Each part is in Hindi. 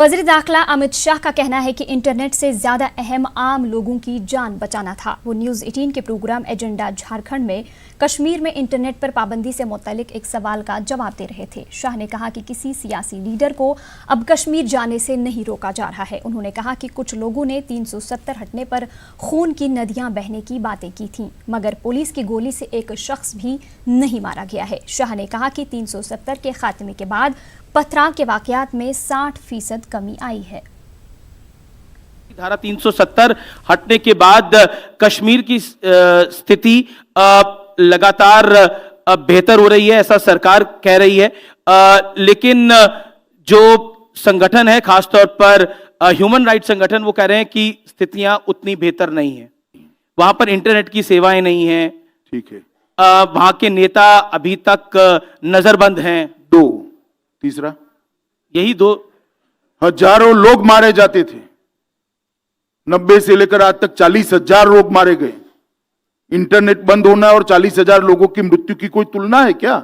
वज़ीर दाखिला अमित शाह का कहना है कि इंटरनेट से ज्यादा अहम आम लोगों की जान बचाना था। वो न्यूज़ 18 के प्रोग्राम एजेंडा झारखंड में कश्मीर में इंटरनेट पर पाबंदी से मुतालिक एक सवाल का जवाब दे रहे थे। शाह ने कहा कि किसी सियासी लीडर को अब कश्मीर जाने से नहीं रोका जा रहा है। उन्होंने कहा कि कुछ लोगों ने 370 हटने पर खून की नदियां बहने की बातें की थीं, मगर पुलिस की गोली से एक शख्स भी नहीं मारा गया है। शाह ने कहा कि 370 के खात्मे के बाद पथराव के वाकयात में 60% कमी आई है। धारा 370 हटने के बाद कश्मीर की स्थिति लगातार बेहतर हो रही है, ऐसा सरकार कह रही है। लेकिन जो संगठन है, खासतौर पर ह्यूमन राइट संगठन, वो कह रहे हैं कि स्थितियां उतनी बेहतर नहीं है। वहां पर इंटरनेट की सेवाएं नहीं है। ठीक है। वहां के नेता अभी तक नजरबंद हैं। दो, तीसरा, यही दो। हजारों लोग मारे जाते थे। 90 से लेकर आज तक 40,000 लोग मारे गए। इंटरनेट बंद होना और 40,000 लोगों की मृत्यु की कोई तुलना है क्या?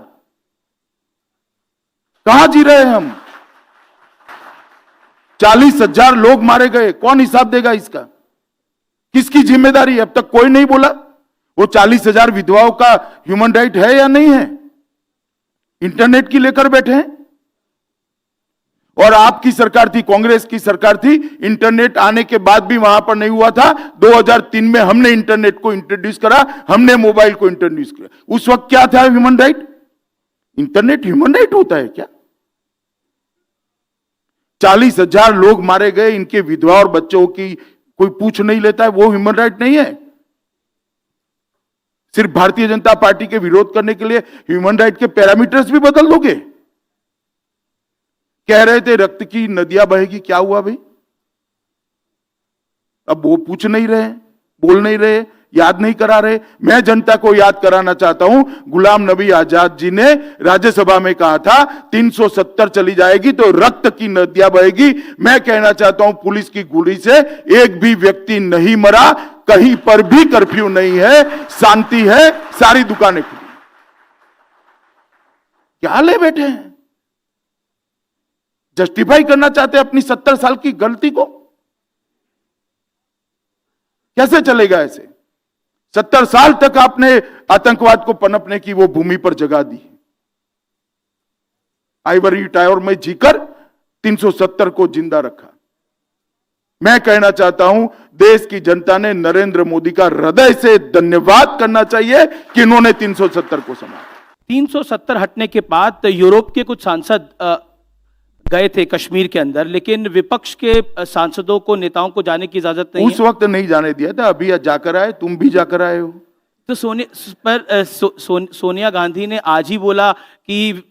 कहां जी रहे हैं हम? 40,000 लोग मारे गए, कौन हिसाब देगा इसका? किसकी जिम्मेदारी? अब तक कोई नहीं बोला। वो 40,000 विधवाओं का ह्यूमन राइट है या नहीं है? इंटरनेट की लेकर बैठे हैं। और आपकी सरकार थी, कांग्रेस की सरकार थी, इंटरनेट आने के बाद भी वहां पर नहीं हुआ था। 2003 में हमने इंटरनेट को इंट्रोड्यूस करा, हमने मोबाइल को इंट्रोड्यूस करा। उस वक्त क्या था human right? Internet human right होता है क्या? 40,000 लोग मारे गए, इनके विधवा और बच्चों की कोई पूछ नहीं लेता है, वो ह्यूमन राइट नहीं है। सिर्फ भारतीय जनता पार्टी के विरोध करने के लिए ह्यूमन राइट के पैरामीटर्स भी बदल दोगे? कह रहे थे रक्त की नदियां बहेगी, क्या हुआ भाई? अब वो पूछ नहीं रहे, बोल नहीं रहे, याद नहीं करा रहे। मैं जनता को याद कराना चाहता हूं, गुलाम नबी आजाद जी ने राज्यसभा में कहा था 370 चली जाएगी तो रक्त की नदियां बहेगी। मैं कहना चाहता हूं पुलिस की गोली से एक भी व्यक्ति नहीं मरा, कहीं पर भी कर्फ्यू नहीं है, शांति है, सारी दुकानें खुली। क्या ले बैठे हैं? जस्टिफाई करना चाहते हैं अपनी 70 साल की गलती को? कैसे चलेगा ऐसे? 70 साल तक आपने आतंकवाद को पनपने की वो भूमि पर जगह दी। आइवरी टावर में जीकर 370 को जिंदा रखा। मैं कहना चाहता हूं, देश की जनता ने नरेंद्र मोदी का हृदय से धन्यवाद करना चाहिए कि इन्होंने 370 को संभाला। 370 हटने के बाद यूरोप के कुछ सांसद गए थे कश्मीर के अंदर, लेकिन विपक्ष के सांसदों को, नेताओं को जाने की इजाजत नहीं उस वक्त नहीं जाने दिया था, अभी जाकर आए, तुम भी जाकर आए हो। तो सोनिया गांधी ने आज ही बोला कि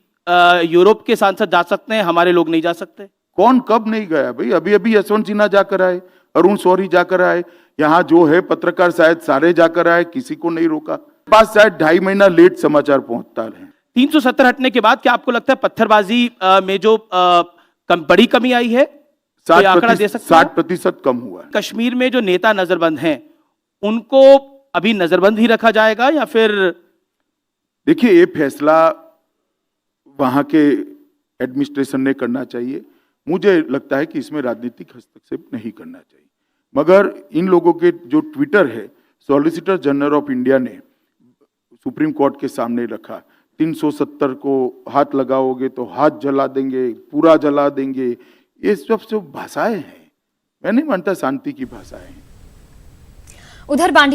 यूरोप के सांसद जा सकते हैं, हमारे लोग नहीं जा सकते। कौन कब नहीं गया भाई? अभी अभी यशवंत सिन्हा जाकर आए, अरुण शौरी जाकर आए, यहां जो है पत्रकार शायद सारे जाकर आए, किसी को नहीं रोका। पास शायद 2.5 महीना लेट समाचार पहुंचता है। 370 हटने के बाद क्या आपको लगता है पत्थरबाजी में जो बड़ी कमी आई है? 60% कम हुआ है। कश्मीर में जो नेता नजरबंद हैं, उनको अभी नजरबंद ही रखा जाएगा या फिर? देखिए, ये फैसला वहां के एडमिनिस्ट्रेशन ने करना चाहिए। मुझे लगता है कि इसमें राजनीतिक हस्तक्षेप नहीं करना चाहिए। मगर इन लोगों के जो ट्विटर है, सॉलिसिटर जनरल ऑफ इंडिया ने सुप्रीम कोर्ट के सामने रखा, 370 को हाथ लगाओगे तो हाथ जला देंगे, पूरा जला देंगे। ये सब भाषाएं हैं, मैं नहीं मानता शांति की भाषाएं हैं। उधर बांडीपुर